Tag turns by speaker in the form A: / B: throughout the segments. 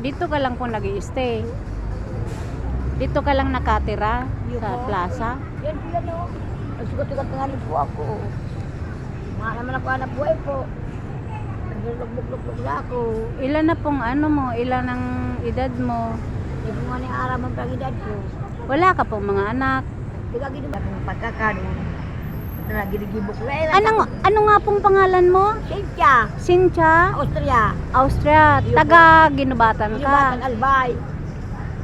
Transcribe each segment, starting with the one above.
A: Dito ka lang po nag-i-stay. Dito ka lang nakatira sa plaza.
B: Yan po yan o. Nagsugat-sugat na nga rin po ako. Mga naman ako anak buhay po. Naglulog-log-log na ako.
A: Ilan na pong ano mo? Ilan ang edad mo?
B: Hindi ko nga ni-aram ang pangidad ko.
A: Wala ka pong mga anak.
B: Pagkagino ba kung pagkakaroon? Na ginigibok ko.
A: Ano nga pong pangalan mo?
B: Cynthia,
A: Cynthia?
B: Austria.
A: Austria. Taga Ginubatan
B: Ginubatan
A: ka.
B: Albay.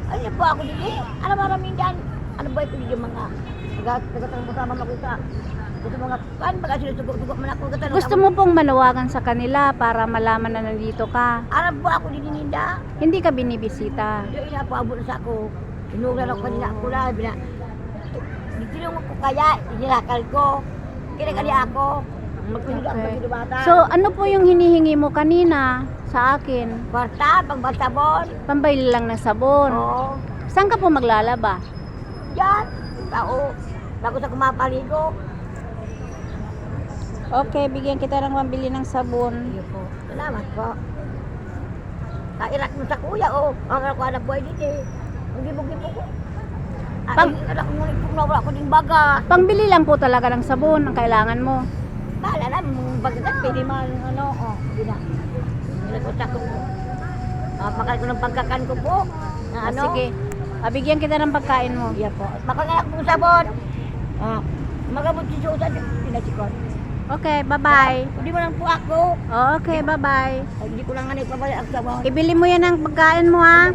B: Ano po ako din eh. Ano maraming dyan? Ano ba ito yung mga tagatang mo sama makuta? Gusto mga kan pag sinusugot-sugot man ako.
A: Gusto mo pong manawagan sa kanila para malaman na nandito ka.
B: Ano po ako dininda?
A: Hindi ka binibisita.
B: Yung ina po abot na sa ako. Inulan ako kanina ako lang. Tinungo ko kaya, inilakal ko. Kinagali ako. Magpinigil ako ng Ginubatan.
A: So, ano po yung hinihingi mo kanina sa akin?
B: Kwarta, pagbagsabon.
A: Pambili lang ng sabon.
B: Oo.
A: Saan ka po maglalaba?
B: Yan. Tao. Bago sa kumapaligo.
A: Okay, bigyan kita ng pambili ng sabon.
B: Iyo po. Salamat po. Kairak mo sa kuya, oh. Ang ako anak buhay dito eh. Ang gibog-gibog ko.
A: Pang-
B: Anak mo rin po, nawala ko din baga.
A: Pangbili lang po talaga ng sabon ang kailangan mo.
B: Bahala na, mong bagat, pwede man, ano, oh. Hindi na. Nilagos ako po. Pakal ko ng pagkakan ko po. Na ano.
A: Sige, bigyan kita ng pagkain mo.
B: Iya po. Makangayak po sabon. Magabot si Susan, pinasikot.
A: Okay, bye-bye.
B: Hindi mo lang po ako.
A: Okay, bye-bye.
B: Ay, hindi ko lang nga nagpabaya ang sabon.
A: Ibili mo yan ng pagkain mo ha.